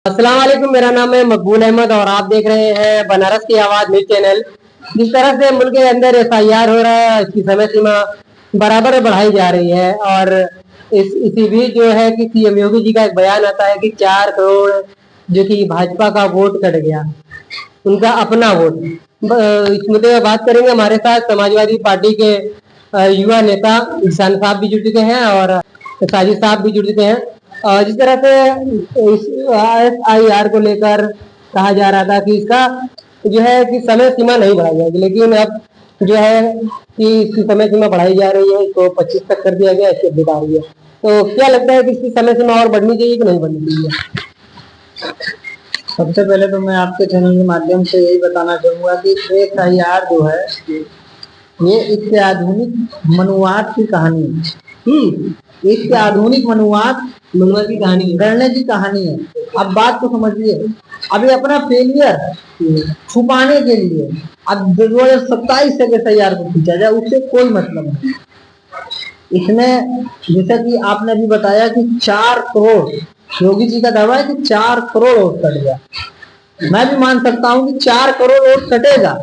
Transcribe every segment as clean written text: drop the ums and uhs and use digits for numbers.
अस्सलाम वालेकुम, मेरा नाम है मकबूल अहमद और आप देख रहे हैं बनारस की आवाज न्यूज चैनल। जिस तरह से मुल्क के अंदर एफआईआर हो रहा है, इसकी समय सीमा बराबर बढ़ाई जा रही है और इसी बीच जो है कि सीएम योगी जी का एक बयान आता है कि 4 करोड़ जो कि भाजपा का वोट कट गया, उनका अपना वोट। इस मुद्दे पर बात करेंगे। हमारे साथ समाजवादी पार्टी के युवा नेता ईशान साहब भी जुड़ चुके हैं और साजिद साहब भी जुड़ चुके हैं। जिस तरह से इस एफआईआर को लेकर कहा जा रहा था कि इसका जो है कि समय सीमा नहीं बढ़ाई जाएगी, लेकिन अब जो है कि इसकी समय सीमा बढ़ाई जा रही है, इसको 25 तक कर दिया गया, इसकी अवधि बढ़ा रही है। तो क्या लगता है कि इसकी समय सीमा और बढ़नी चाहिए कि नहीं बढ़नी चाहिए? सबसे पहले तो मैं आपके चैनल के माध्यम से यही बताना चाहूंगा कि एफआईआर जो है ये इसके आधुनिक मनुवाद की कहानी है। इसके आधुनिक मनुवाद की कहानी गढ़ने की कहानी है। अब बात को समझिए, अभी अपना फेलियर छुपाने के लिए अब 2027 से एफआईआर को खींचा जाए, उससे कोई मतलब नहीं। इसमें जैसा कि आपने अभी बताया कि 4 करोड़, योगी जी का दावा है कि 4 करोड़ वोट कट गया। मैं भी मान सकता हूँ कि 4 करोड़ वोट कटेगा,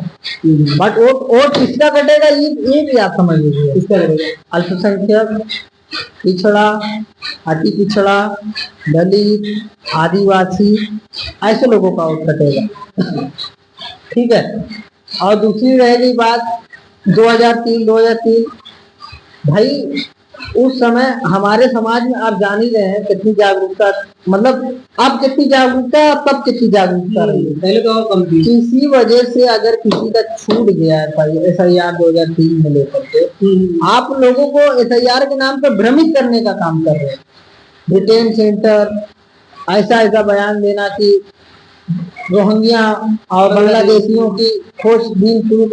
बट वोट किसका कटेगा ये भी आप समझ लीजिए। किसका कटेगा? अल्पसंख्यक, पिछड़ा, अति पिछड़ा, दलित, आदिवासी, ऐसे लोगों का वोट कटेगा। ठीक है। और दूसरी रहेगी बात 2003 भाई, उस समय हमारे समाज में आप जान ही रहे हैं कितनी जागरूकता, मतलब अब कितनी जागरूकता है, अब तब कितनी जागरूकता रही है। पहले तो कम थी। इसी वजह से अगर किसी का छूट गया है एफआईआर 2003 में लेकर के, आप लोगों को एफआईआर के नाम पर भ्रमित करने का काम कर रहे हैं। डिटेन सेंटर, ऐसा बयान देना कि रोहिंग्या और बांग्लादेशियों की खोजबीन शुरू,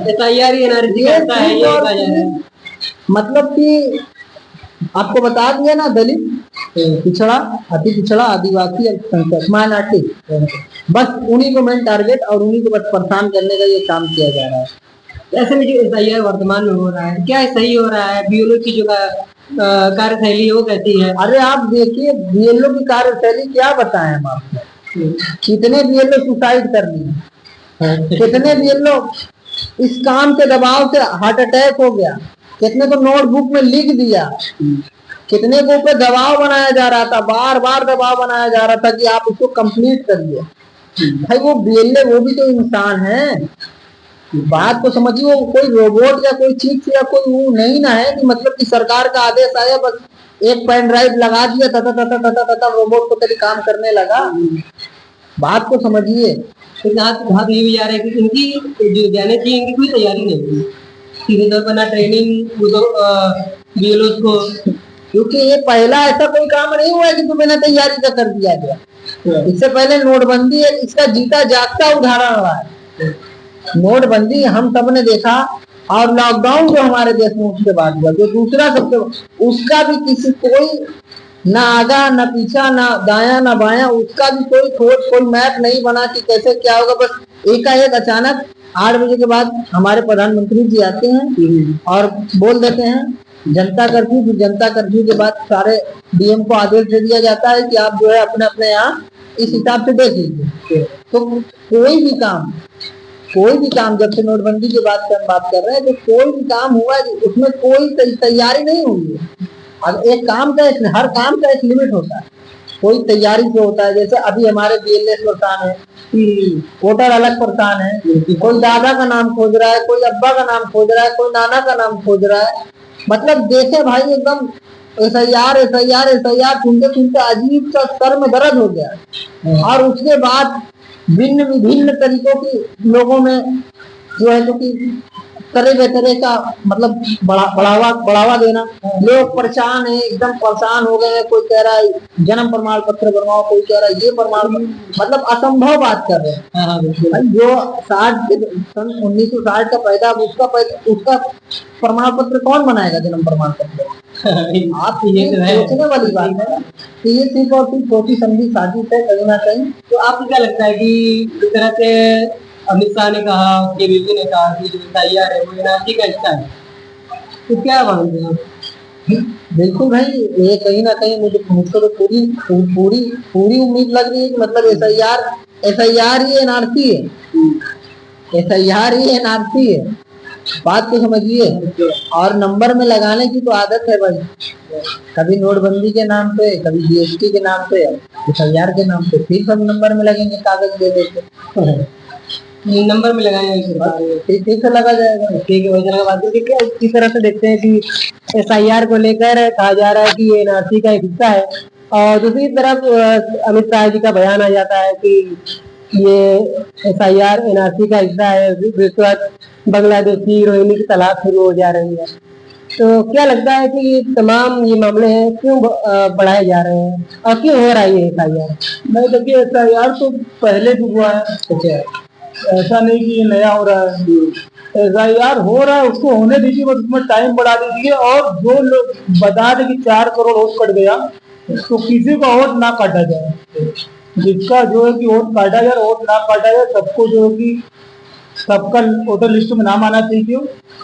एफआईआर एनआरसी करता है। मतलब कि आपको बता दिया ना, दलित, पिछड़ा, अति पिछड़ा, आदिवासी, अल्पसंख्यक, माइनॉरिटी, बस उन्हीं को मेन टारगेट और उन्हीं को बस परेशान करने का ये काम किया जा रहा है। ऐसे में जो एफआईआर वर्तमान में हो रहा है, क्या सही हो रहा है? बीएलओ की जो कार्यशैली है वो कैसी है? अरे आप देखिए, बीएलओ की कार्यशैली क्या बताएं हम आपको। कितने बीएलओ सुसाइड कर लिए, कितने बीएलओ इस काम के दबाव से हार्ट अटैक हो गया, कितने को नोटबुक में लिख दिया, कितने को ऊपर दबाव बनाया जा रहा था, बार बार दबाव बनाया जा रहा था कि आप इसको कंप्लीट करिए। भाई वो बीएलए, वो भी तो इंसान है। बात को समझिए, वो कोई रोबोट या कोई चीज या कोई वो नहीं ना है कि मतलब कि सरकार का आदेश आया, बस एक पेन ड्राइव लगा दिया, तथा तथा तथा तथा रोबोट को तेरी काम करने लगा। बात को समझिए। तो यहाँ ये भी जा रहा है कि इनकी जो जाने चाहिए, इनकी कोई तैयारी नहीं थी, सीधे तौर पर ना ट्रेनिंग बीएलओ को, क्योंकि ये पहला ऐसा कोई काम नहीं हुआ है कि बिना तैयारी का कर दिया गया। इससे पहले नोटबंदी है, इसका जीता जागता उदाहरण रहा है। नोटबंदी हम सब ने देखा, और लॉकडाउन जो हमारे देश में उसके बाद हुआ, जो दूसरा सबसे, उसका भी किसी कोई ना आगा ना पीछा, ना दाया ना बाया, उसका भी कोई खोज, कोई मैप नहीं बना कि कैसे क्या होगा। बस एकाएक अचानक 8 बजे के बाद हमारे प्रधानमंत्री जी आते हैं और बोल देते हैं जनता कर्फ्यू। जनता कर्फ्यू के बाद सारे डीएम को आदेश दे दिया जाता है कि आप जो है अपने अपने यहाँ इस हिसाब से देख लीजिए। तो कोई भी काम जब से नोटबंदी की बात कर रहे हैं, तो कोई भी काम हुआ है उसमें कोई तैयारी नहीं हुई है। अब एक काम का, हर काम का एक लिमिट होता है, कोई तैयारी से होता है। जैसे अभी हमारे बीएलए परेशान है, वोटर अलग परेशान है, कोई दादा का नाम खोज रहा है, कोई अब्बा का नाम खोज रहा है, कोई नाना का नाम खोज रहा है। मतलब देखे भाई, एकदम एफआईआर सुनते अजीब सा सर में दर्द हो गया। और उसके बाद विभिन्न तरीकों की लोगों में जो है जो कि तरह का मतलब बढ़ावा देना। लोग परेशान है, एकदम परेशान हो गए हैं। कोई कह रहा है जन्म प्रमाण पत्र बनवाओ, कोई कह रहा है ये प्रमाण, मतलब असंभव बात कर रहे हैं। जो 1960 का पैदा, उसका प्रमाण पत्र कौन बनाएगा? जन्म प्रमाण पत्र आप ये सोचने वाली बात है कि ये सिर्फ और सिर्फ सोची समझी साजिश है कहीं ना कहीं। तो आपको क्या लगता है कि इस तरह से अमित शाह ने कहा, केबीसी ने कहा कि जो तैयार है वो एनआरसी का हिस्सा है, तो क्या मानते हैं? बिल्कुल भाई, ये कहीं ना कहीं मुझको तो पूरी पूरी पूरी उम्मीद लग रही है कि मतलब एसआईआर ही एनआरसी है, एसआईआर ही एनआरसी है। बात को समझिए। और नंबर में लगाने की तो आदत है भाई, कभी नोटबंदी के नाम पे, कभी जीएसटी के नाम पे, एसआईआर के नाम पे, फिर सब नंबर में लगेंगे कागज दे देते। नंबर में लगाएंगे ठीक से लगा जाएगा। ठीक है, वही बात है कि इस तरह से देखते हैं कि एसआईआर को लेकर कहा जा रहा है कि ये एनआरसी का एक हिस्सा है, और दूसरी तरफ अमित शाह जी का बयान आ जाता है कि ये एसआईआर एनआरसी का हिस्सा है, जिस वक्त बांग्लादेशी रोहिणी की तलाश शुरू हो जा रही है। तो क्या लगता है कि तमाम ये मामले हैं क्यों बढ़ाए जा रहे हैं और क्यों हो रहा है ये एसआईआर? नहीं देखिए, एसआईआर तो पहले भी हुआ है, अच्छा, ऐसा नहीं कि ये नया हो रहा है। एसआईआर हो रहा है, उसको होने दीजिए, बस उसमें टाइम बढ़ा दीजिए। और जो लोग बता दें कि 4 करोड़ वोट कट गया, तो किसी का वोट ना काटा जाए, जिसका जो है कि वोट काटा जाए, वोट ना काटा जाए, सबको जो है कि सबका वोटर लिस्ट में नाम आना चाहिए।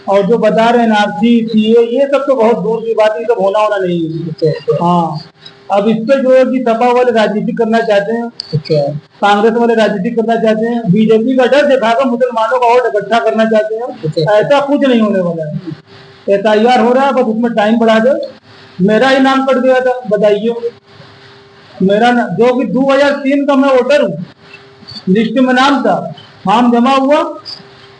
और जो बता रहे हैं एनआरसी सीए, ये सब तो बहुत दूर की बात है, सब होना नहीं है। हाँ, अब इस पे जो है कि सपा वाले राजनीति करना चाहते हैं, कांग्रेस वाले राजनीति करना चाहते हैं, बीजेपी का डर दिखाकर मुसलमानों का वोट इकट्ठा करना चाहते हैं। ऐसा कुछ नहीं होने वाला है। एसआईआर हो रहा है, बस उसमें टाइम बढ़ा दो। मेरा ही नाम कट गया था, बताइए। मेरा जो कि 2003 का मैं वोटर हूँ, लिस्ट में नाम था, फॉर्म जमा हुआ,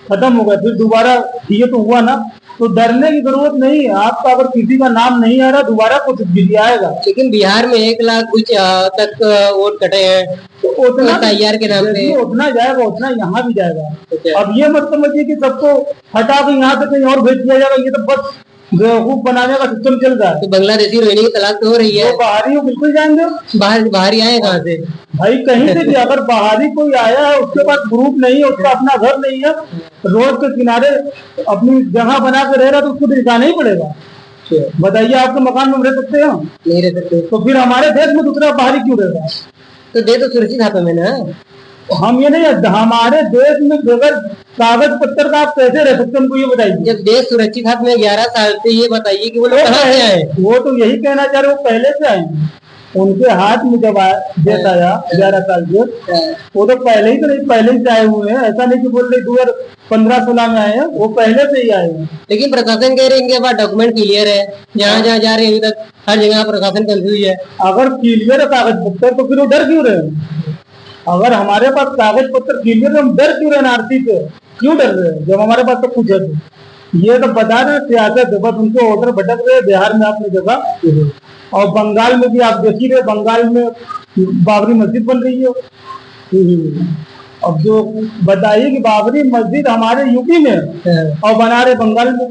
खत्म हो गया, फिर दोबारा ये तो हुआ ना। तो डरने की जरूरत नहीं है। आपका अगर किसी का नाम नहीं आ रहा, दोबारा कुछ भी आएगा। लेकिन बिहार में 1 लाख कुछ तक वोट कटे हैं, तो उतना एसआईआर के नाम पे उतना जाएगा, उतना यहाँ भी जाएगा। अब ये मत समझिए कि सबको हटा के यहाँ से कहीं और भेज दिया जाएगा, ये तो बस बेवकूफ बनाने का सिस्टम चल रहा है। तो बांग्लादेशी रोहिणी की तलाश तो हो रही है, तो बाहरी बिल्कुल जाएंगे। बाहरी आए कहाँ से भाई? कहीं से भी अगर बाहरी कोई आया है, उसके पास ग्रुप नहीं है, उसका अपना घर नहीं है, रोड के किनारे अपनी जगह बना के रह रहा, तो उसको दिखाना ही पड़ेगा। बताइए, आपके मकान में रह सकते हैं? नहीं रह सकते। तो फिर हमारे देश में दूसरा बाहरी क्यों रह रहा है? तो दे तो सुरक्षित हाथों में ना। हम ये नहीं, हमारे देश में बगैर कागज पत्तर का आप कैसे रह सकते हैं, हमको ये बताइए। जब देश सुरक्षित हाथ में 11 साल से, ये बताइए कि वो लोग कहाँ से आए? वो तो यही कहना चाह रहे, वो पहले से आए, उनके हाथ में जब देश आया 11 साल से, वो तो पहले ही तो नहीं, पहले से आए हुए हैं। ऐसा नहीं कि बोल रहे 2015-16 में आए हैं, वो पहले से ही आए हैं। लेकिन प्रशासन कह रहे हैं इनके पास डॉक्यूमेंट क्लियर है, जहाँ जहाँ जा रहे हैं अभी तक हर जगह प्रशासन कंफ्यूज है। अगर क्लियर है कागज पत्तर, तो फिर वो डर क्यों रहे? अगर हमारे पास कागज पत्र क्लियर है, हम डर क्यों रहे? एनआरसी से क्यों डर रहे हैं जब हमारे पास तो कुछ है? ये तो बता रहे सियासत है, बस उनको वोटर भटक रहे। बिहार में आपने जगह, और बंगाल में भी आप देख ही रहे, बंगाल में बाबरी मस्जिद बन रही है। अब जो बताइए कि बाबरी मस्जिद हमारे यूपी में और बना रहे बंगाल में,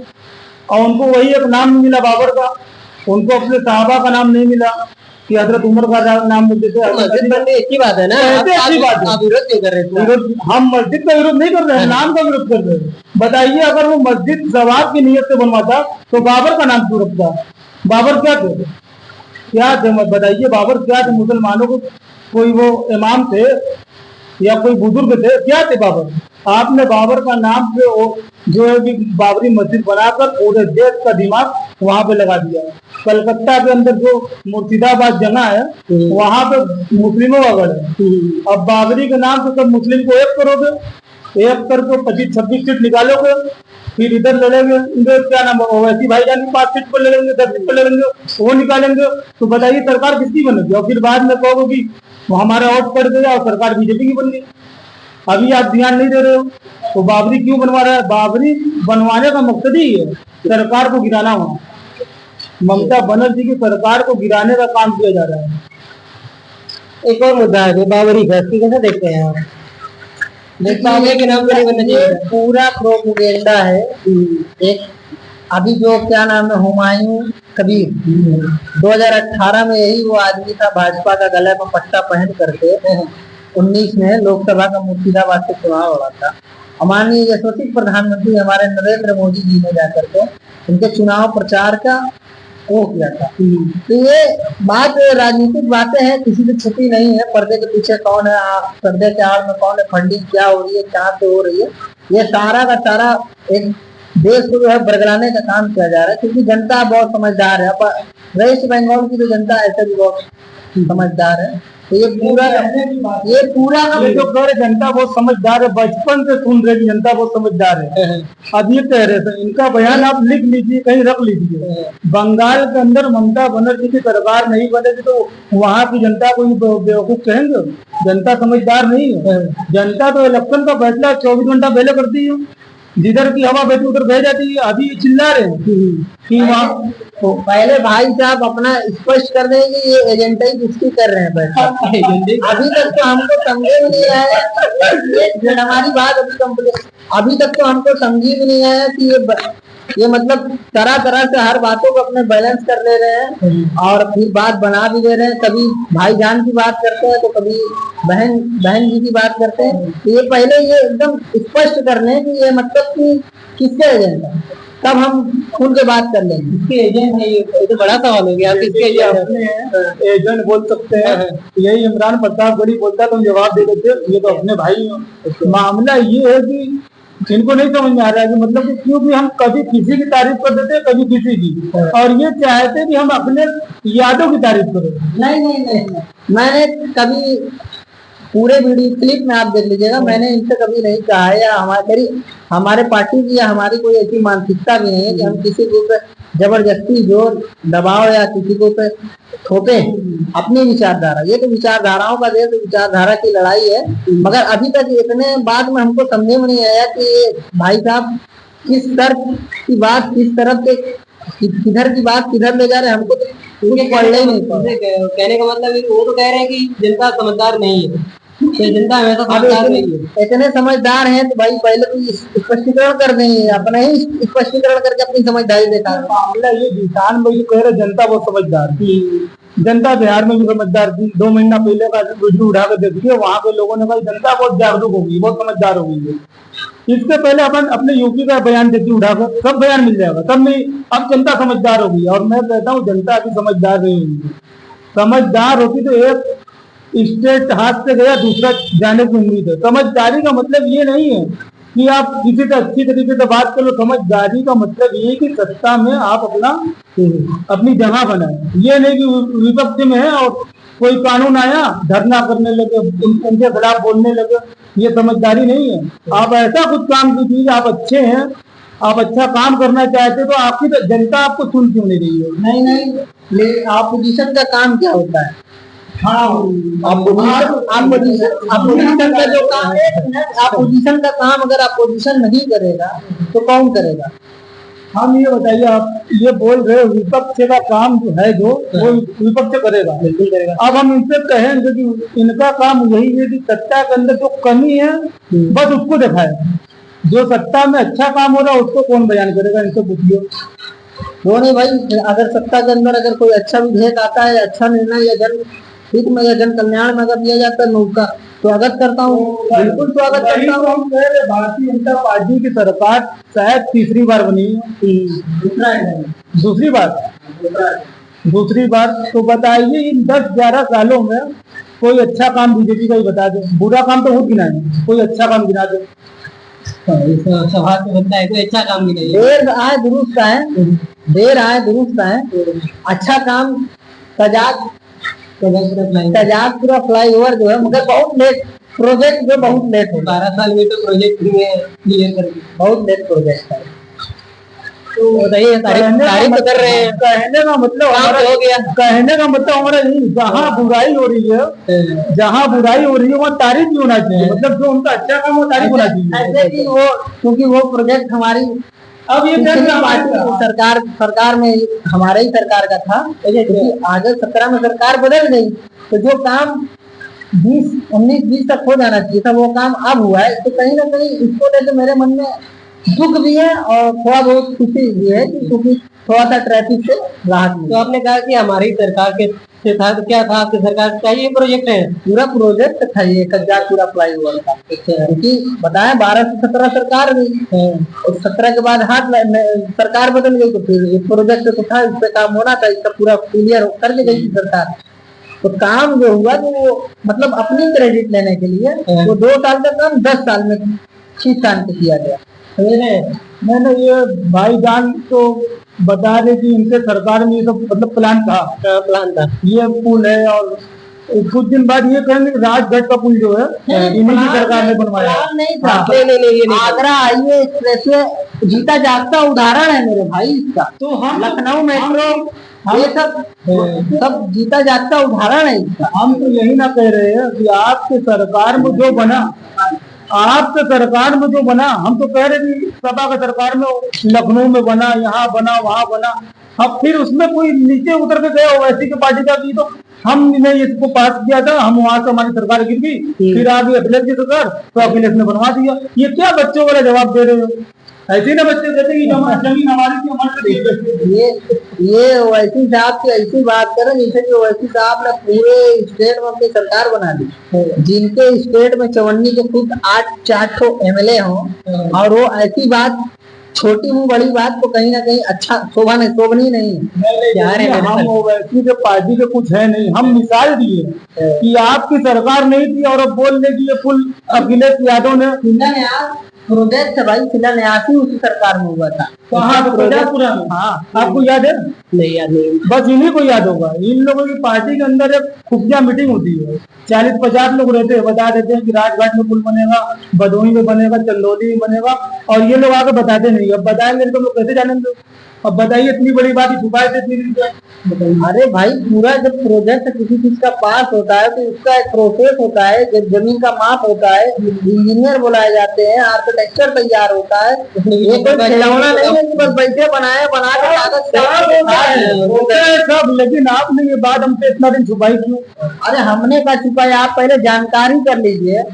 और उनको वही एक नाम नहीं मिला बाबर का, उनको अपने साहबा का नाम नहीं मिला कि हजरत उमर का नाम मिल देते। मस्जिद बनने अच्छी बात है ना, अच्छी बात है। आप विरोध क्यों कर रहे थे? हम मस्जिद का विरोध नहीं कर रहे हैं, नाम का विरोध कर रहे हैं। बताइए, अगर वो मस्जिद सवाब की नीयत से बनवाता, तो बाबर का नाम क्यों रखता? बाबर क्या थे? क्या थे? बताइए, बाबर क्या थे? मुसलमानों को कोई वो इमाम थे या कोई बुजुर्ग थे? क्या थे बाबर? आपने बाबर का नाम पे जो है कि बाबरी मस्जिद बनाकर पूरे देश का दिमाग वहां पे लगा दिया। कलकत्ता के अंदर जो मुर्शिदाबाद जगह है, वहां पे मुस्लिमों का गढ़ है। अब बाबरी के नाम से सब मुस्लिम को एक करोगे, एक करके 25-26 सीट निकालोगे, फिर इधर लड़ेंगे, इधर क्या नाम वैसी भाईजान की 5 सीट पर लड़ेंगे, 10 सीट पर लड़ेंगे, वो निकालेंगे। तो बताइए सरकार किसकी बनेगी? और फिर बाद में कहोगे कि हमारा वोट पड़ गया और सरकार बीजेपी की बन गई। अभी आप ध्यान नहीं दे रहे हो। तो बाबरी क्यों बनवा रहा है? बाबरी बनवाने का मकसद ही है सरकार को गिराना हो। ममता बनर्जी की सरकार को गिराने का काम किया जा रहा है। एक और मुद्दा है बाबरी का, कैसे देखते हैं आप? के नाम पर पूरा प्रोपेगेंडा है। एक अभी जो क्या नाम है, हुमायूं कबीर, 2018 में यही वो आदमी था, भाजपा का गले में पट्टा पहन करके 19 में लोकसभा का मुर्शिदाबाद से चुनाव लड़ा था। माननीय यशस्वी प्रधानमंत्री हमारे नरेंद्र मोदी जी ने जाकर के उनके चुनाव प्रचार का वो किया था। तो ये बात राजनीतिक बातें हैं, किसी से छुपी नहीं है। पर्दे के पीछे कौन है, पर्दे के आड़ में कौन है, फंडिंग क्या हो रही है, कहाँ से हो रही है, ये सारा का सारा एक देश को जो है बरगलाने का काम किया जा रहा है, क्योंकि जनता बहुत समझदार है। अब वेस्ट बंगाल की जो जनता ऐसे भी बहुत समझदार है। तो ये पूरा ये जो कह रहे जनता बहुत समझदार है, बचपन से सुन रहे कि जनता बहुत समझदार है। अब ये कह रहे थे, इनका बयान आप लिख लीजिए, कहीं रख लीजिए। बंगाल के अंदर ममता बनर्जी की सरकार नहीं बनेगी तो वहाँ की जनता को बेवकूफ कहेंगे? जनता समझदार नहीं है। जनता तो इलेक्शन का फैसला 24 घंटा पहले करती है, जिधर की हवा बहती उधर बह जाती है। अभी चिल्ला रहे हैं कि वहाँ तो पहले भाई साहब अपना स्पष्ट कर दें कि ये एजेंटा ही किसकी कर रहे हैं बैठे। अभी तक तो हमको समझे भी नहीं आया, हमारी बात अभी तक तो हमको समझी भी नहीं आया कि ये मतलब तरह तरह से हर बातों को अपने बैलेंस कर ले रहे हैं और फिर बात बना भी दे रहे हैं। कभी भाईजान की बात करते हैं तो कभी बहन जी की बात करते हैं। तो ये पहले ये एकदम स्पष्ट कर लें कि ये मतलब कि किसके एजेंट है, तब हम खुल के बात कर लेंगे। किसके एजेंट है, ये तो बड़ा सवाल हो गया। किसके एजेंट बोल सकते हैं, यही इमरान प्रताप गढ़ी बोलता है तो हम जवाब दे देते, ये तो अपने भाई हैं। मामला ये है कि इनको नहीं समझ में आ रहा है कि मतलब क्योंकि हम कभी किसी की तारीफ कर देते हैं, कभी किसी की, और ये चाहते कि हम अपने यादों की तारीफ करें। नहीं, मैंने कभी पूरे वीडियो क्लिप में आप देख लीजिएगा, मैंने इनसे कभी नहीं कहा है या हमारे पार्टी की या हमारी कोई ऐसी मानसिकता भी नहीं है कि हम किसी के ऊपर जबरदस्ती जोर दबाव या किसी को पे थोपे अपनी विचारधारा। ये तो विचारधाराओं का देश, विचारधारा की लड़ाई है। मगर अभी तक इतने बाद में हमको समझे में नहीं आया कि भाई साहब किस तर्क की बात किस तरफ से किधर की बात किधर ले जा रहे हैं, हमको तो पढ़ने ही नहीं पड़ा। कहने का मतलब वो तो कह रहे हैं कि जनता समझदार नहीं है, जनता हमेशा समझदार नहीं है। इतने समझदार हैं तो भाई पहले तो स्पष्टीकरण कर देंगे, अपना ही स्पष्टीकरण करके अपनी समझदारी दिखा। मामला ये किसान भाई कह रहे जनता बहुत समझदार थी, जनता बिहार में भी समझदार थी। 2 महीना पहले का वीडियो उठा कर देखिए, वहां के लोगों ने कहा जनता बहुत जागरूक होगी, बहुत समझदार होगी। इसके पहले अपन अपने यूपी का बयान देखिए उठाकर, सब बयान मिल जाएगा, तब नहीं। अब जनता समझदार होगी, और मैं कहता हूँ जनता अभी समझदार नहीं होगी। समझदार होती तो एक स्टेट हाथ से गया, दूसरा जाने की उम्मीद है। समझदारी का मतलब ये नहीं है कि आप किसी से अच्छी तरीके से बात कर लो। समझदारी का मतलब ये कि सत्ता में आप अपनी जगह बनाए। ये नहीं कि विपक्ष में है और कोई कानून आया धरना करने लगे, उनके खिलाफ बोलने लगे, ये समझदारी नहीं है। आप ऐसा कुछ काम कीजिए, आप अच्छे हैं, आप अच्छा काम करना चाहते तो आपकी तो जनता आपको सुन क्यों नहीं रही है? नहीं, अपोजिशन का काम क्या होता है? अपोजिशन का जो काम है, अपोजिशन का काम अगर अपोजिशन नहीं करेगा तो कौन करेगा? हम ये बताइए, आप ये बोल रहे हो विपक्ष का काम जो है जो वो विपक्ष करेगा, बिल्कुल करेगा। अब हम इनसे कहेंगे कि इनका काम यही है कि सत्ता के अंदर जो कमी है बस उसको दिखाए। जो सत्ता में अच्छा काम हो रहा है उसको कौन बयान करेगा? इनसे पूछिए। वो नहीं भाई, अगर सत्ता के अंदर अगर कोई अच्छा विधेयक आता है, अच्छा निर्णय या जन हित में या जन कल्याण में अगर दिया जाता है, मैं उसका स्वागत करता हूँ, बिल्कुल स्वागत करता हूँ। भारतीय जनता पार्टी की सरकार शायद तीसरी बार बनी है, दूसरी बार। तो बताइए इन 10-11 सालों में कोई अच्छा काम बीजेपी का ही बता दे। बुरा काम तो बहुत गिनाए, कोई अच्छा काम गिना दे। सवाल तो बनता है, कोई अच्छा काम गिनाइए। देर आए दुरुस्त है। अच्छा काम तजाकपुरा फ्लाईओवर जो है, मगर बहुत लेट प्रोजेक्ट जो बहुत लेट हो। 12 साल में तो प्रोजेक्ट क्लियर कर दिया, बहुत लेट प्रोजेक्ट है। तो बताइए, तारीफ तो कर रहे हैं। कहने का मतलब हमारा हो गया, कहने का मतलब हमारा यही, जहाँ बुराई हो रही है वहाँ तारीफ भी होना चाहिए। मतलब जो उनका अच्छा काम वो तारीफ होना चाहिए। ऐसे कि वो, क्योंकि वो प्रोजेक्ट हमारी अब ये सरकार में हमारे ही सरकार का था, आगे 17 में सरकार बदल गई, तो जो काम 19-20 तक हो जाना चाहिए था वो काम अब हुआ है। तो कहीं ना कहीं इसको लेकर मेरे मन में दुख भी है और थोड़ा बहुत खुशी भी है, क्योंकि थोड़ा सा ट्रैफिक से राहत मिली। तो आपने कहा कि हमारी सरकार के था, तो क्या था आपकी सरकार का ये प्रोजेक्ट है? पूरा प्रोजेक्ट था ये कज्जाकपुरा फ्लाईओवर का, क्योंकि बताया 12 से 17 सरकार गई और 17 के बाद सरकार बदल गई, तो फिर ये प्रोजेक्ट तो था, इस पे काम होना था, इसका पूरा क्लियर करके गई थी सरकार। तो काम जो हुआ तो वो मतलब अपनी क्रेडिट लेने के लिए वो 2 साल का काम 10 साल में खींच तान के किया गया। मैंने ये भाईजान तो बता रहे कि इनसे सरकार में ये सब मतलब प्लान था ये पुल है, और कुछ दिन बाद ये कहेंगे राजघाट का पुल जो है इन्हीं की सरकार ने बनवाया। नहीं था। नहीं आगरा हाईवे एक्सप्रेसवे जीता जागता उदाहरण है मेरे भाई इसका। तो हम लखनऊ मेट्रो ये सब जीता जागता उदाहरण है इसका। हम तो यही ना कह रहे हैं कि आपके सरकार में जो बना, आपके सरकार में जो बना, हम तो कह रहे कि सपा का सरकार में लखनऊ में बना, यहाँ बना, वहां बना, अब फिर उसमें कोई नीचे उतर के गया ओवैसी की पार्टी का की, तो हमने इसको पास किया था, हम वहां से हमारी सरकार गिर गई, फिर आ गई अखिलेश की सरकार, तो अखिलेश ने बनवा दिया। ये क्या बच्चों वाला जवाब दे रहे हो? ऐसे ना बच्चे कहते कि जमीन हमारी थी, हमारे ये ओवैसी साहब की ऐसी बात करें जैसे कि ओवैसी साहब ने पूरे स्टेट में अपनी सरकार बना दी, जिनके स्टेट में चवन्नी के खुद 8 MLA हों, और वो ऐसी बात छोटी मुँह बड़ी बात को कहीं ना कहीं अच्छा शोभनी नहीं। हम ओवैसी के पार्टी के कुछ है नहीं, हम मिसाल दिए कि आपकी सरकार नहीं थी और अब बोल रहे कि ये पुल अखिलेश यादव ने प्रोजेक्ट भाई शिलान्यास ही उसी सरकार में हुआ था। प्रजापुरा में। हाँ, आपको याद है? नहीं याद नहीं। बस इन्हीं को याद होगा। इन लोगों की पार्टी के अंदर एक खुफिया मीटिंग होती है, 40-50 लोग रहते हैं, बता देते हैं कि राजघाट में पुल बनेगा, भदोही में बनेगा, चंदौली में बनेगा, और ये लोग आगे बताते नहीं। अब बताएंगे तो लोग कैसे जानेंगे? अब बताइए, इतनी बड़ी बात ही छुपाए थे इतनी दिन। अरे भाई, पूरा जब प्रोजेक्ट किसी चीज का पास होता है तो उसका एक प्रोसेस होता है, जब जमीन का माप होता है, इंजीनियर बुलाए जाते हैं, आर्किटेक्चर तैयार होता है। ये कोई खिलौना नहीं है कि बस बैठे बनाए बना के कागज सब। लेकिन आपने ये बात हमसे इतना दिन छुपाई क्यों? अरे हमने क्या छुपाया, आप पहले जानकारी कर लीजिए।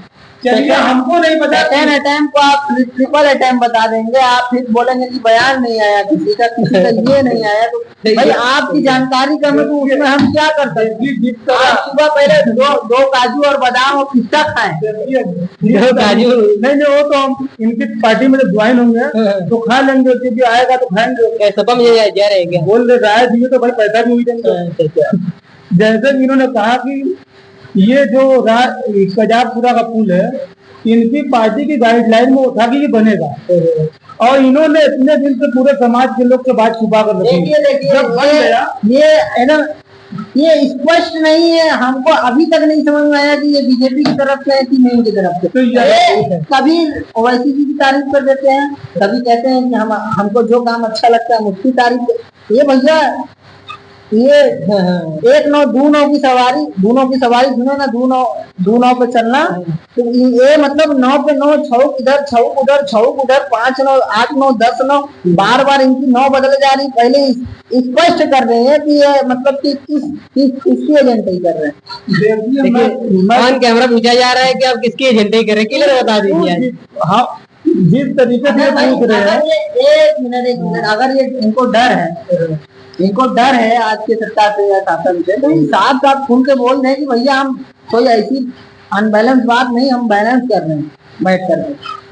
चलिए, हमको नहीं पता। अटैम्प को आप ट्रिपल अटैम्प बता देंगे, आप फिर बोलेंगे कि बयान नहीं आया किसी का ये नहीं आया, तो भाई आपकी जानकारी कम, तो उसमें हम क्या कर सकते हैं? आप सुबह पहले दो काजू और बादाम और पिस्ता खाएं। काजू नहीं, वो तो हम इनकी पार्टी में जब ज्वाइन होंगे तो खा लेंगे, क्योंकि आएगा तो खाएंगे। सपा में जा रहे क्या? बोल रहे राय दिए तो भाई पैसा भी हुई देंगे। जैसे इन्होंने कहा कि ये जो प्रजापुरा का पुल है, इनकी पार्टी की गाइडलाइन में था कि ये बनेगा, और इन्होंने इतने दिन से पूरे समाज के लोग से बात छुपा कर रखी। जब बन गया ये स्पष्ट नहीं है, हमको अभी तक नहीं समझ में आया कि ये बीजेपी की तरफ से है कि नहीं की तरफ से। तो कभी ओवैसी की तारीफ कर देते हैं, कभी कहते हैं कि हमको जो काम अच्छा लगता है उसकी तारीफ। ये भैया ये 1-9-2 की सवारी, सुनो ना, 2 पे चलना, तो ये मतलब 9 पे 9, छौक इधर छौक उधर, छौक उधर, 5-9, 8-9, 10-9, बार इनकी 9 बदल जा रही। पहले स्पष्ट कर रहे हैं कि ये मतलब कि किसकी एजेंटी कर रहे हैं। ऑन कैमरा पूछा जा रहा है कि आप किसकी एजेंटी कर रहे हैं, क्लियर बता दीजिए। हाँ, जिस तरीके से पूछ रहे हैं। एक मिनट, अगर ये इनको डर है आज के सत्ता से या शासन से, तो साफ खुल के बोल दें कि भैया हम कोई ऐसी अनबैलेंस बात नहीं, हम बैलेंस कर रहे हैं बैठ कर।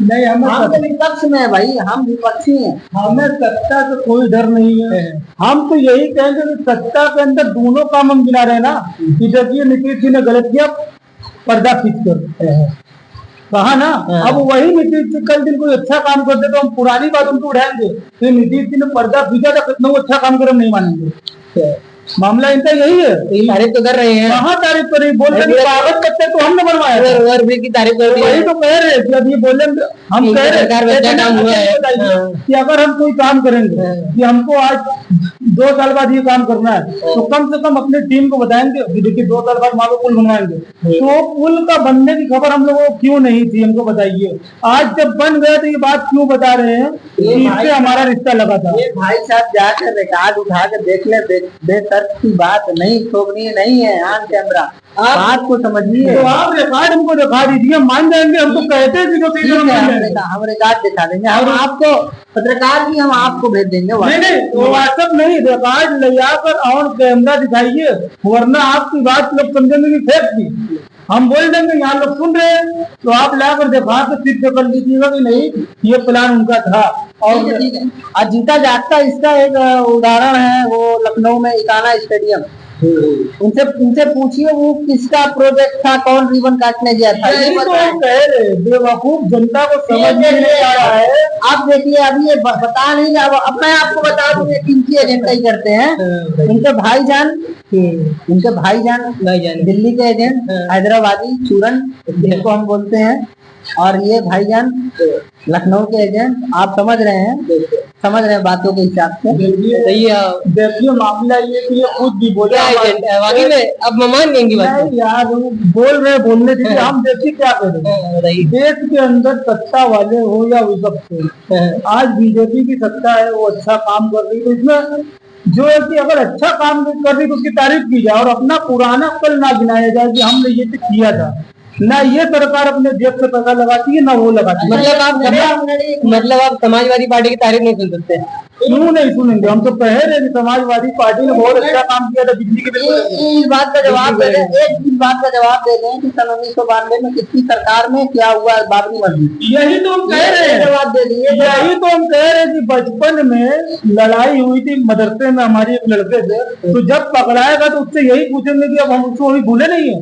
नहीं, हम तो विपक्ष में है भाई, हम विपक्षी हैं, हमें सत्ता से कोई डर नहीं है। हम तो यही कहेंगे कि सत्ता के अंदर दोनों काम हम गिना रहे ना, कि देखिए नीतीश जी ने गलत किया, पर्दा खींच कर कहा ना। अब वही नीतीश जी कल दिन कोई अच्छा काम करते तो हम पुरानी बात उनको उठाएंगे, तो नीतीश जी ने पर्दा खींचा था, कितना अच्छा काम कर, हम नहीं मानेंगे। मामला इनका यही है। तारीफ तो कर रहे हैं, कहाँ तारीफ कर रही? बोल रहे कागज पत्ते तो हमने बनवाया, की तारीफ कर रही है। वही तो कह रहे हैं कि अब ये बोले, हम कह रहे हैं कि अगर हम कोई काम करेंगे कि हमको आज 2 साल बाद ये काम करना है, तो कम से कम अपनी टीम को बताएंगे कि देखिए 2 साल बाद वहां पुल बनवाएंगे। तो पुल का बनने की खबर हम लोगों को क्यों नहीं थी, हमको बताइए। आज जब बन गया तो ये बात क्यों बता रहे हैं कि इससे हमारा रिश्ता लगा था। ये भाई साहब जाकर रिकॉर्ड उठा कर देख ले, बेतर्क की बात नहीं, थोपनी नहीं है, ऑन कैमरा बात को समझिए। तो आप रिकॉर्ड हमको दिखा दीजिए, मान जाएंगे। हम तो कहते हैं हम रिकॉर्ड दिखा देंगे, हम आपको पत्रकार भी हम आपको भेज देंगे। नहीं, तो व्हाट्सएप नहीं, रिकॉर्ड ले जाकर ऑन कैमरा दिखाइए, वरना आपकी बात लोग समझेंगे कि फेक थी। हम बोल देंगे यहाँ लोग सुन रहे हैं, तो आप लाकर दिखा कर सिद्ध कर लीजिएगा कि नहीं ये प्लान उनका था। और जीता जागता इसका एक उदाहरण है वो लखनऊ में इकाना स्टेडियम। उनसे उनसे पूछिए वो किसका प्रोजेक्ट था, कौन रिबन काटने गया था, ये यही तो बताएं। हम कह रहे, बेवकूफ जनता को समझ में नहीं आ रहा है। आप देखिए अभी ये बता नहीं रहा, अब मैं आपको बता दूं ये किनकी एजेंट ही करते हैं। इनके भाईजान दिल्ली के एजेंट, हैदराबादी चूरन जिनको हम बोलते हैं, और ये भाईजान लखनऊ के एजेंट। आप समझ रहे हैं बातों के हिसाब से। देखिए मामला ये कि ये खुद भी बोले वाकई में अब मान लेंगी बात। नहीं यार, वो बोल रहे बोलने के लिए हम देखिए क्या करें। देश के अंदर सत्ता वाले हो या विपक्ष हो, आज बीजेपी की सत्ता है, वो अच्छा काम कर रही है, तो इसमें जो है कि अगर अच्छा काम कर रही तो उसकी तारीफ की जाए और अपना पुराना कल ना गिनाया जाए कि हमने ये किया था। ना ये सरकार अपने जेब से पैसा लगाती है, ना वो लगाती है। मतलब आप समाजवादी पार्टी की तारीफ नहीं सुन सकते? क्यों नहीं सुनेंगे? हम तो कह रहे हैं कि समाजवादी पार्टी ने बहुत अच्छा काम किया था बिजली के बिल। इस बात का जवाब दे दें कि सन 1992 में किसकी सरकार में क्या हुआ बाबरी मस्जिद। यही तो हम कह रहे हैं, जवाब दे दिए। यही तो हम कह रहे हैं कि बचपन में लड़ाई हुई थी मदरसे में हमारी एक लड़के से, तो जब पकड़ाएगा तो उससे यही पूछेंगे कि अब हम उसको अभी भूले नहीं है,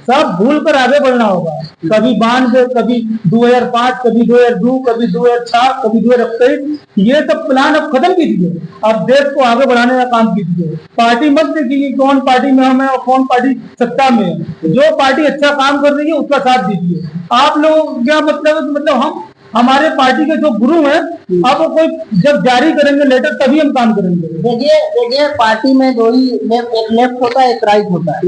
सब भूल कर आगे बढ़ना होगा। कभी 92, कभी 2005, कभी 2002, कभी 2004, कभी 2021, ये सब प्लान अब खत्म कीजिए। अब देश को आगे बढ़ाने का काम कीजिए। पार्टी मत देखिए कौन पार्टी में हम है और कौन पार्टी सत्ता में है। जो पार्टी अच्छा काम कर रही है उसका साथ दीजिए। आप लोग क्या मतलब है, मतलब हम हमारे पार्टी के जो गुरु हैं, अब वो कोई जब जारी करेंगे लेटर तभी हम काम करेंगे। देखिए पार्टी में दो ही, एक लेफ्ट होता है, एक राइट होता है।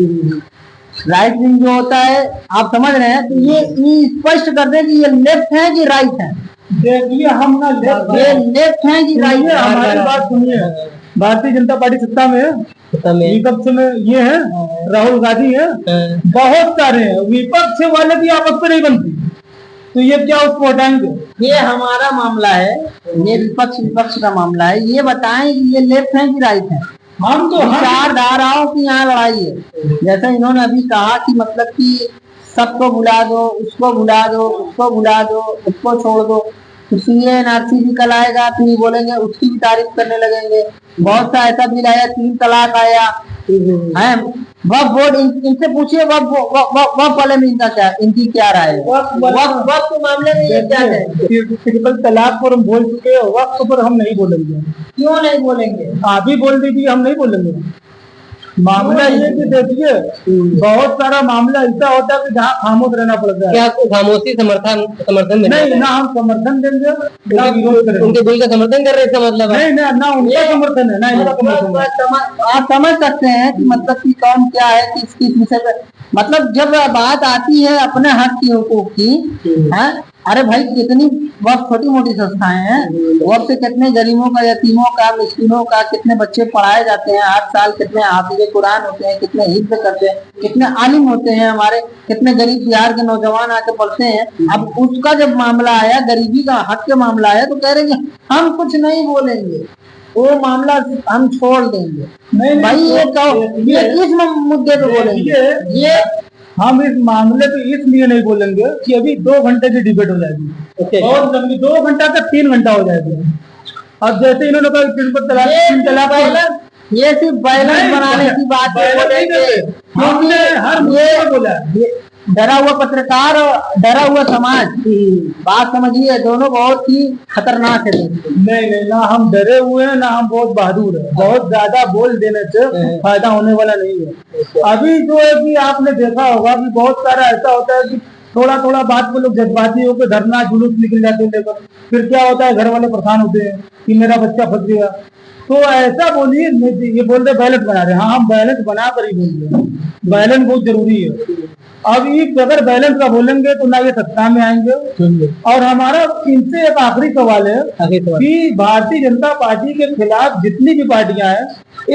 राइट विंग जो होता है, आप समझ रहे हैं, तो ये स्पष्ट कर दें कि ये लेफ्ट है कि राइट है। देखिए हम ना ये लेफ्ट है कि राइट है। हमारी बात सुनिए, भारतीय जनता पार्टी सत्ता में है, विपक्ष में ये है राहुल गांधी है, बहुत सारे हैं। विपक्ष वाले की आपस में नहीं बनती, तो ये क्या उसको हटाएंगे? ये हमारा मामला है, ये विपक्ष का मामला है। ये बताएं कि ये लेफ्ट है कि राइट है। हम तो विचारधाराओं की यहाँ लड़ाई है। जैसे इन्होंने अभी कहा कि मतलब कि सबको बुला दो, उसको बुला दो, उसको बुला दो, उसको छोड़ दो। सीए एनआरसी भी कल आएगा तो ये बोलेंगे, उसकी भी तारीफ करने लगेंगे। बहुत सा ऐसा बिल आया, 3 तलाक आया है। वक्फ बोर्ड, इनसे पूछिए वक्फ वाले में इनकी क्या राय है? वक्फ के मामले में ये क्या है? ट्रिपल तलाक पर हम बोल चुके हैं, वक्फ पर हम नहीं बोलेंगे। क्यों नहीं बोलेंगे? आप ही बोल दीजिए, हम नहीं बोलेंगे। मामला ये कि देखिए बहुत सारा मामला ऐसा होता है कि जहाँ खामोश रहना पड़ता है। क्या खामोशी समर्थन नहीं, ना हम समर्थन देंगे ना विरोध करेंगे। उनके बिल का समर्थन कर रहे हैं, मतलब नहीं, ना उनका समर्थन है ना इनका समर्थन है। आप समझ सकते हैं कि मतलब कि कौन क्या है, किस विषय पर। मतलब जब बात आती है अपने हक की, हुकूक की, है, अरे भाई कितनी बहुत छोटी मोटी संस्थाएं हैं, वक्त से कितने गरीबों का, यतीमों का, मिस्किनों का कितने बच्चे पढ़ाए जाते हैं। 8 साल कितने हाफिज़े कुरान होते हैं, कितने हिफ्ज़ करते हैं, कितने आलिम होते हैं हमारे, कितने गरीब बिहार के नौजवान आके पढ़ते हैं। अब उसका जब मामला आया, गरीबी का हक का मामला आया, तो कह रहे हैं हम कुछ नहीं बोलेंगे, वो मामला हम छोड़ देंगे। नहीं भाई, ये किस मुद्दे पे बोलेंगे? ये हम इस मामले पे इसलिए नहीं बोलेंगे कि अभी 2 घंटे की डिबेट हो जाएगी और लंबी, 2 घंटा से 3 घंटा हो जाएगी। अब जैसे इन्होंने कहा 3 तलाक, ये सिर्फ बैलेंस बनाने की बात है। हमने हर मुद्दे बोला, डरा हुआ पत्रकार और डरा हुआ समाज, बात समझिए, दोनों बहुत ही खतरनाक है। नहीं, ना हम डरे हुए हैं, ना हम बहुत बहादुर है। बहुत ज्यादा बोल देने से फायदा होने वाला नहीं है। अभी जो है कि आपने देखा होगा कि बहुत सारा ऐसा होता है कि थोड़ा बात पे लोग जज्बाती होकर धरना जुलूस निकल जाते हैं लेकर, फिर क्या होता है घर वाले परेशान होते हैं कि मेरा बच्चा फंस गया। तो ऐसा बोलिए, ये बोल रहे बैलेंस बना रहे, हाँ हम बैलेंस बना कर ही बोल रहे हैं, बैलेंस बहुत जरूरी है। अब ये अगर बैलेंस का बोलेंगे तो ना ये सत्ता में आएंगे। और हमारा इनसे एक आखिरी सवाल है कि भारतीय जनता पार्टी के खिलाफ जितनी भी पार्टियां हैं,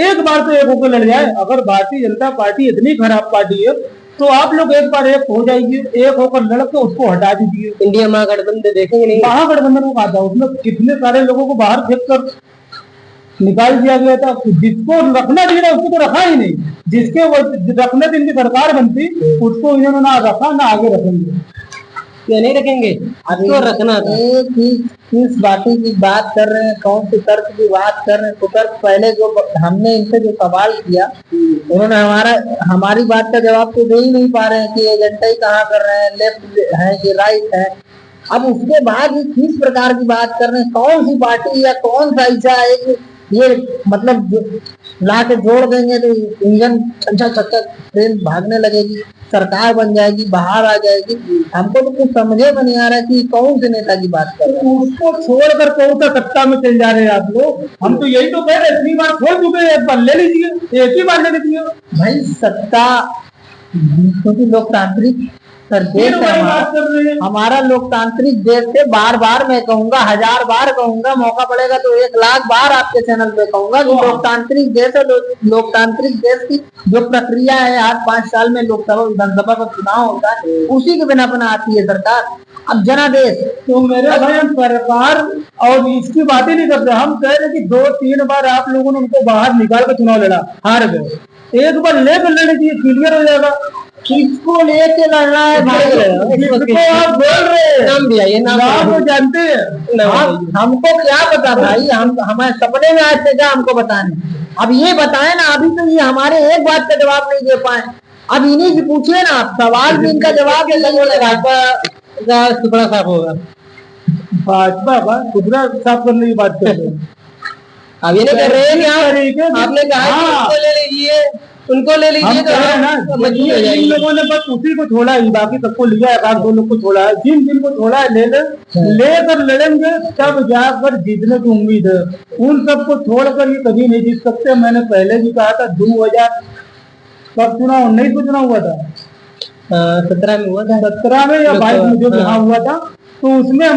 एक बार तो एक होकर लड़ जाए। अगर भारतीय जनता पार्टी इतनी खराब पार्टी है तो आप लोग एक बार एक हो जाइए, एक होकर लड़ के उसको हटा दीजिए। इंडिया महागठबंधन देखेंगे नहीं? महागठबंधन को कहा था, उसमें कितने सारे लोगों को बाहर फेंक कर निकाल दिया गया था। जिसको रखना चाहिए उसको तो रखा ही नहीं, जिसके रखने दिन की सरकार बनती उसको इन्होंने ना रखा ना आगे रखेंगे। या नहीं रखेंगे? अभी तो रखना था। किस बातें की बात कर रहे हैं, कौन से तर्क की बात कर रहे हैं? तो तर्क पहले जो हमने इनसे जो सवाल किया, उन्होंने हमारी बात का जवाब तो दे ही नहीं पा रहे हैं कि एजेंटा ही कहाँ कर रहे हैं, लेफ्ट है कि राइट है। अब उसके बाद भी किस प्रकार की बात कर रहे हैं, कौन सी पार्टी या कौन सा ऐसा है कि ये मतलब ला के जोड़ देंगे तो इंजन अच्छा चक्कर ट्रेन भागने लगेगी, सरकार बन जाएगी, बाहर आ जाएगी। हमको तो कुछ समझे में नहीं आ रहा है कि कौन से नेता की बात कर रहे हैं। उसको छोड़कर कौन सा सत्ता में चल जा रहे हैं आप लोग? हम तो यही तो कह रहे हैं, इतनी बार छोड़ चुके हैं, एक बार ले लीजिए, एक ही बार ले लीजिए भाई सत्ता, क्योंकि लोकतांत्रिक देश है हमारा लोकतांत्रिक देश है। बार बार मैं कहूंगा, 1000 बार कहूंगा, मौका पड़ेगा तो 1,00,000 बार आपके चैनल पे कहूंगा कि लोकतांत्रिक देश है। लोकतांत्रिक देश की जो प्रक्रिया है, हर 5 साल में लोकसभा विधानसभा का चुनाव होता है, उसी के बिना बना आती है सरकार। अब जनादेश तो मेरे भाई, हम सरकार और इसकी बात ही नहीं करते। हम कह रहे कि 2-3 बार आप लोगों ने उनको बाहर निकाल कर चुनाव लड़ा, हार गए, एक बार लेकर लड़ने चाहिए, क्लियर हो जाएगा। किसको लेके लड़ना है भाई? किसको आप बोल रहे हैं? नाम दिया, ये नाम को जानते हैं? हमको क्या पता भाई, हम हमारे सपने में आज से क्या हमको बताने। अब ये बताए ना, अभी तो ये हमारे एक बात का जवाब नहीं दे पाए। अब इन्हीं से पूछिए ना, आप सवाल भी इनका जवाब टुकड़ा साफ होगा। भाजपा का टुकड़ा साफ करने की बात कर रहे हैं। अब ये नहीं कर रहे हैं, आपने कहा उनको ले लीजिए, उनको ले लीजिए तो मजबूत हो जाएगी। इन लोगों ने बस उसी को छोड़ा है, बाकी सबको लिया है, 1-2 लोग को छोड़ा है। जिन को छोड़ा है लेकर लड़ेंगे, तब जाकर जीतने की उम्मीद है। उन सबको छोड़कर ये कभी नहीं जीत सकते। मैंने पहले भी कहा था, 2000 कब चुनाव, 19 को चुनाव हुआ था, 17 में हुआ था, 17 में या 22 में जो चुनाव हुआ था, तो उसमें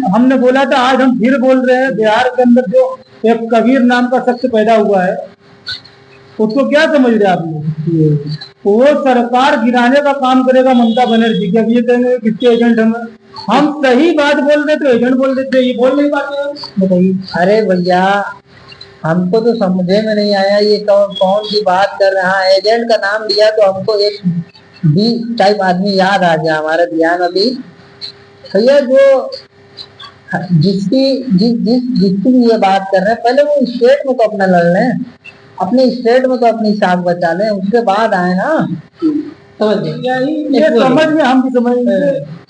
हमने बोला था। आज हम फिर बोल रहे हैं, बिहार के अंदर जो एक कबीर नाम का शख्स पैदा हुआ है, उसको क्या समझ रहे आप लोग? वो सरकार गिराने का काम करेगा ममता बनर्जी के। अब ये कहेंगे किसके एजेंट हम सही बात बोल रहे थे, एजेंट बोल देते, ये बोल नहीं पाते। बताइए। अरे भैया, हमको तो समझे में नहीं आया ये कौन सी बात कर रहा है। एजेंट का नाम लिया तो हमको एक बी टाइप आदमी याद आ गया हमारे ध्यान। अभी भैया जो जिसकी ये बात कर रहे हैं, पहले वो स्टेट में तो अपना लड़ लें, अपने स्टेट में तो अपनी साख बचा लें, उसके बाद आए ना। ये समझ में हम भी समझ।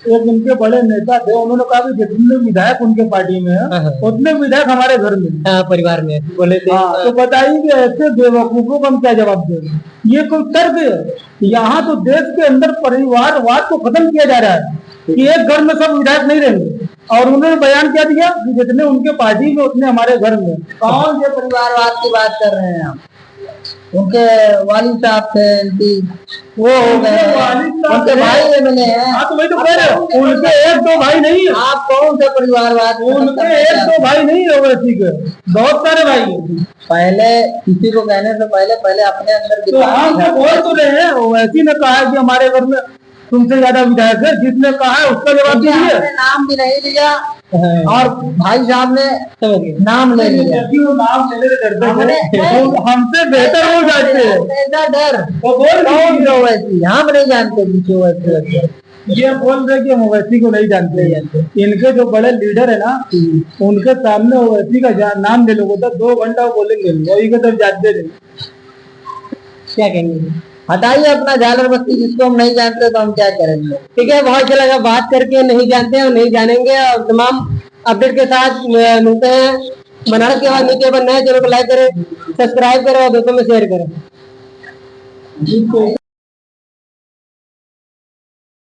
एक उनके बड़े नेता थे, उन्होंने कहा कि जितने विधायक उनके पार्टी में है, उतने विधायक हमारे घर में, परिवार में बोले थे। तो बताइए कि ऐसे बेवकूफों को हम क्या जवाब दें? ये कोई तर्क है? यहाँ तो देश के अंदर परिवारवाद को खत्म किया जा रहा है कि एक घर में सब विधायक नहीं रहेंगे। और उन्होंने बयान क्या दिया कि जितने उनके पार्टी में उतने हमारे घर में। कौन से परिवारवाद की बात कर रहे हैं आप? उनके वालिद साहब थे, वो हो गए, उनके भाई एमएलए हैं। तो वही तो कह रहे हो, उनके 1-2 भाई नहीं है। आप कौन से परिवारवाद? उनके 1-2 भाई नहीं है ओवैसी के, बहुत सारे भाई है। पहले किसी को कहने से पहले अपने अंदर तो हम तो बोल तो रहे हैं। ओवैसी ने कहा है कि हमारे घर में तुमसे ज्यादा विधायक है। जिसने कहा है उसका जवाब दीजिए। नाम भी नहीं लिया और भाई साहब ने नाम ले लिया। नाम हमसे बेहतर हो जाते हैं। डर हम नहीं जानते किसी वैसे। ये बोल रहे कि हम ओवैसी को नहीं जानते। इनके जो बड़े लीडर है ना, उनके सामने ओवैसी का नाम ले लोगे तो 2 घंटा बोलेंगे, वही को तो जानते नहीं। क्या कहेंगे? हटाइए अपना झालर बस्ती, जिसको हम नहीं जानते तो हम क्या करेंगे। ठीक है, बहुत अच्छा लगा बात करके। नहीं जानते और नहीं जानेंगे, और तमाम अपडेट के साथ मिलते हैं। बनारस के बाद नीचे पर नए चैनल को लाइक करें, सब्सक्राइब करें और दोस्तों में शेयर करें।